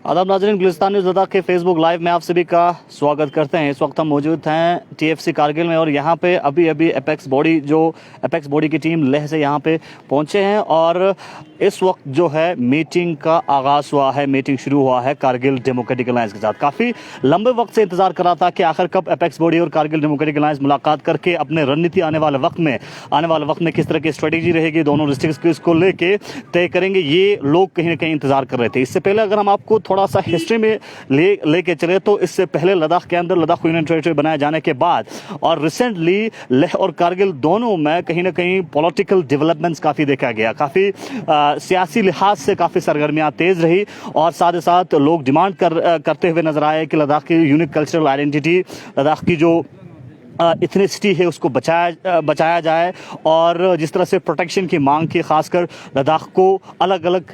आदाब नाज़रीन, गुलिस्तान न्यूज़ लद्दाख के फेसबुक लाइव में आप सभी का स्वागत करते हैं। इस वक्त हम मौजूद हैं टीएफसी कारगिल में और यहाँ पे अभी एपेक्स बॉडी की टीम लेह से यहाँ पे पहुँचे हैं और इस वक्त जो है मीटिंग का आगाज़ हुआ है, मीटिंग शुरू हुआ है कारगिल डेमोक्रेटिक अलायंस के साथ। काफ़ी लंबे वक्त से इंतजार कर रहा था कि आखिर कब एपेक्स बॉडी और कारगिल डेमोक्रेटिक अलायंस मुलाकात करके अपने रणनीति आने वाले वक्त में किस तरह की स्ट्रेटेजी रहेगी, दोनों डिस्ट्रिक्ट को लेके तय करेंगे, ये लोग कहीं ना कहीं इंतजार कर रहे थे। इससे पहले अगर हम आपको थोड़ा सा हिस्ट्री में लेके चले तो इससे पहले लद्दाख के अंदर लद्दाख यूनियन टेरिटरी बनाए जाने के बाद और रिसेंटली लेह और कारगिल दोनों में कहीं ना कहीं पॉलिटिकल डेवलपमेंट्स काफ़ी देखा गया। काफ़ी सियासी लिहाज से काफ़ी सरगर्मियां तेज रही और साथ ही साथ लोग डिमांड करते हुए नजर आए कि लद्दाख की यूनिक कल्चरल आइडेंटिटी, लद्दाख की जो इथनिसिटी है उसको बचाया जाए और जिस तरह से प्रोटेक्शन की मांग की, खासकर लद्दाख को अलग अलग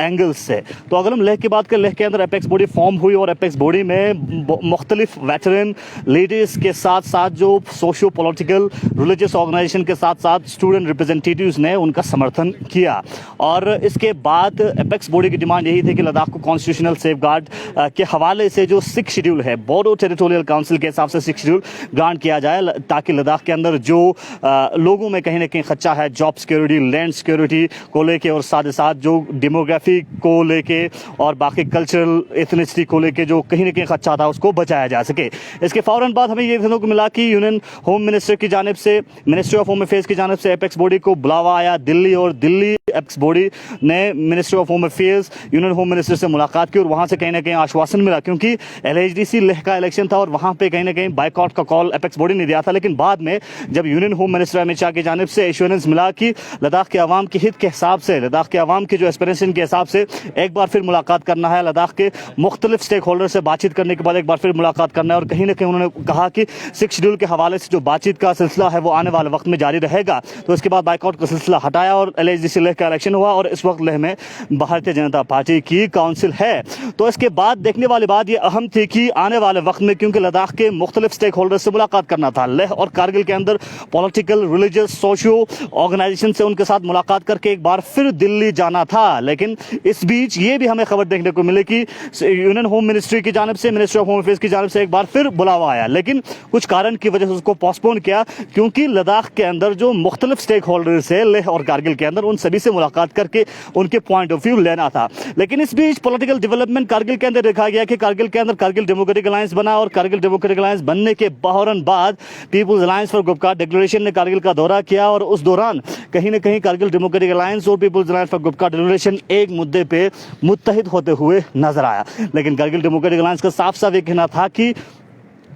एंगल्स से। तो अगर हम लेह की बात करें, लेह के अंदर एपेक्स बॉडी फॉर्म हुई और एपेक्स बॉडी में मुख्तलिफ वेटरन लीडर्स के साथ साथ जो सोशो पॉलिटिकल रिलीजियस ऑर्गेनाइजेशन के साथ साथ स्टूडेंट रिप्रेजेंटेटिव्स ने उनका समर्थन किया। और इसके बाद एपेक्स बॉडी की डिमांड यही थी कि लद्दाख को कॉन्स्टिट्यूशनल सेफगार्ड के हवाले से जो 6 शेड्यूल है, बोडो टेरिटोरियल काउंसिल के हिसाब से 6 शेड्यूल ग्रांट किया जाए, ताकि लद्दाख के अंदर जो लोगों में कहीं ना कहीं खदशा है जॉब सिक्योरिटी, लैंड सिक्योरिटी को लेके और साथ ही साथ जो डेमोग्राफी को लेके और बाकी कल्चरल एथनिसिटी को लेके जो कहीं ना कहीं खदशा था उसको बचाया जा सके। इसके फौरन बाद हमें ये देखने को मिला कि यूनियन होम मिनिस्टर की जानिब से, मिनिस्ट्री ऑफ होम अफेयर्स की जानिब से एपेक्स बॉडी को बुलावा आया दिल्ली, और दिल्ली एपेक्स बॉडी ने ministry of home affairs, union home minister से मुलाकात की और वहां से कहीं ना कहीं आश्वासन मिला, क्योंकि LHDC लेह का इलेक्शन था और वहां पे कहीं ना कहीं बाइकआउट का कॉल एपेक्स बॉडी ने दिया था। लेकिन बाद में जब union home minister Amit Shah की जानिब से एश्योरेंस मिला कि लद्दाख के अवाम के हित के हिसाब से, लद्दाख के अवाम की जो एस्पिरेशन के हिसाब से एक बार फिर मुलाकात करना है, लद्दाख के मुख्तलिफ स्टेक होल्डर से बातचीत करने के बाद एक बार फिर मुलाकात करना है, और कहीं ना कहीं उन्होंने कहा कि 6 शेड्यूल के हवाले से जो बातचीत का सिलसिला है वो आने वाले वक्त में जारी रहेगा। तो इसके बाद बाइकआउट का सिलसिला हटाया और LHDC लेह का इलेक्शन हुआ और इस वक्त लेह में भारतीय जनता पार्टी की काउंसिल है। तो इसके बाद देखने वाली बात यह अहम थी कि आने वाले वक्त में, क्योंकि लद्दाख के मुख्तलिफ स्टेक होल्डर से मुलाकात करना था, लेह और कारगिल के अंदर पॉलिटिकल, रिलीजियस, सोशियो ऑर्गेनाइजेशन से उनके साथ मुलाकात करके एक बार फिर दिल्ली जाना था। लेकिन इस बीच ये भी हमें खबर देखने को मिली कि यूनियन होम मिनिस्ट्री की जानिब से, मिनिस्ट्री ऑफ होम अफेयर्स की जानिब से एक बार फिर बुलावा आया, लेकिन कुछ कारण की वजह से उसको पोस्टपोन किया, क्योंकि लद्दाख के अंदर जो मुख्तलिफ स्टेक होल्डर्स है लेह और कारगिल के अंदर, उन सभी से मुलाकात करके उनके पॉइंट ऑफ व्यू लेना था। लेकिन इस बीच पॉलिटिकल डेवलपमेंट कारगिल के अंदर देखा गया कि कारगिल के अंदर कारगिल डेमोक्रेटिक अलायंस बना और कारगिल डेमोक्रेटिक अलायंस बनने के फौरन बाद people's alliance for Gupkar declaration ने कारगिल का दौरा किया और उस दौरान कहीं ना कहीं कारगिल डेमोक्रेटिक अलायंस और people's alliance for Gupkar declaration एक मुद्दे पे मुत्तहिद होते हुए नजर आया। लेकिन कारगिल डेमोक्रेटिक अलायंस का साफ साफ ये कहना था कि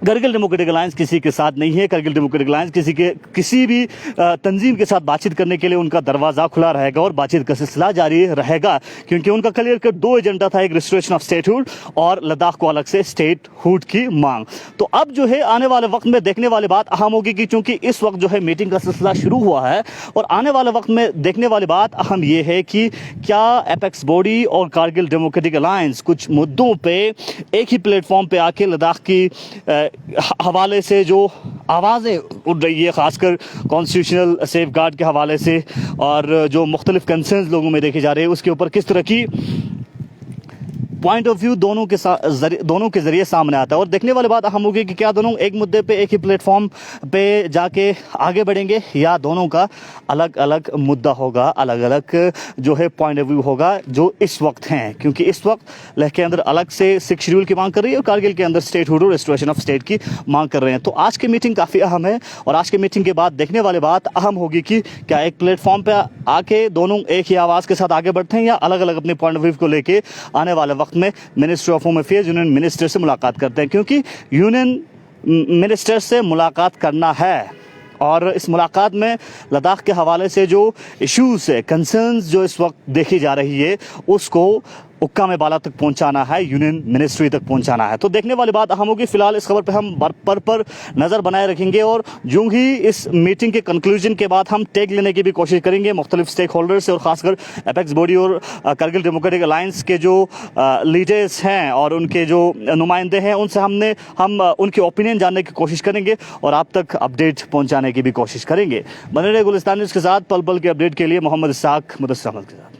कारगिल डेमोक्रेटिक अलायंस किसी के साथ नहीं है। कारगिल डेमोक्रेटिक अलायंस किसी भी तंजीम के साथ बातचीत करने के लिए उनका दरवाज़ा खुला रहेगा और बातचीत का सिलसिला जारी रहेगा, क्योंकि उनका क्लियर कट 2 एजेंडा था, एक रिस्टोरेशन ऑफ स्टेटहुड और लद्दाख को अलग से स्टेटहुड की मांग। तो अब जो है आने वाले वक्त में देखने वाली बात अहम होगी कि चूंकि इस वक्त जो है मीटिंग का सिलसिला शुरू हुआ है और आने वाले वक्त में देखने वाली बात अहम यह है कि क्या एपेक्स बॉडी और कारगिल डेमोक्रेटिक अलायंस कुछ मुद्दों पर एक ही प्लेटफॉर्म पर आके लद्दाख की हवाले से जो आवाज़ें उठ रही है, ख़ासकर कॉन्स्टिट्यूशनल सेफगार्ड के हवाले से और जो मुख्तलिफ कंसर्न्स लोगों में देखे जा रहे हैं, उसके ऊपर किस तरह की पॉइंट ऑफ व्यू दोनों के जरिए सामने आता है। और देखने वाली बात अहम होगी कि क्या दोनों एक मुद्दे पे एक ही प्लेटफॉर्म पे जाके आगे बढ़ेंगे या दोनों का अलग अलग मुद्दा होगा, अलग अलग जो है पॉइंट ऑफ व्यू होगा जो इस वक्त हैं, क्योंकि इस वक्त लेह के अंदर अलग से 6 शेड्यूल की मांग कर रही है और कारगिल के अंदर स्टेटहुड और रिस्टोरेशन ऑफ स्टेट की मांग कर रहे हैं। तो आज की मीटिंग काफ़ी अहम है और आज की मीटिंग के बाद देखने वाली बात अहम होगी कि क्या एक प्लेटफॉर्म पे आके दोनों एक ही आवाज़ के साथ आगे बढ़ते हैं या अलग अलग अपने पॉइंट ऑफ व्यू को लेके आने वाले वक्त में ministry of home affairs, union minister से मुलाकात करते हैं, क्योंकि यूनियन मिनिस्टर से मुलाकात करना है और इस मुलाकात में लद्दाख के हवाले से जो इश्यूज है, कंसर्न्स जो इस वक्त देखी जा रही है, उसको उक्का में बाला तक पहुंचाना है, यूनियन मिनिस्ट्री तक पहुंचाना है। तो देखने वाली बात अहम होगी। फिलहाल इस खबर पे हम पर नज़र बनाए रखेंगे और यूं ही इस मीटिंग के कंक्लूजन के बाद हम टेक लेने की भी कोशिश करेंगे मुख्तलिफ स्टेक होल्डर से और ख़ासकर एपेक्स बॉडी और कारगिल डेमोक्रेटिक अलायंस के जो लीडर्स हैं और उनके जो नुमाइंदे हैं, उनसे हम उनकी ओपिनियन जानने की कोशिश करेंगे और आप तक अपडेट पहुँचाने की भी कोशिश करेंगे। बने रहे गुलिस्तान न्यूज़ के साथ, पल पल के अपडेट के लिए मोहम्मद इसाक मुदस्सिर अहमद के साथ।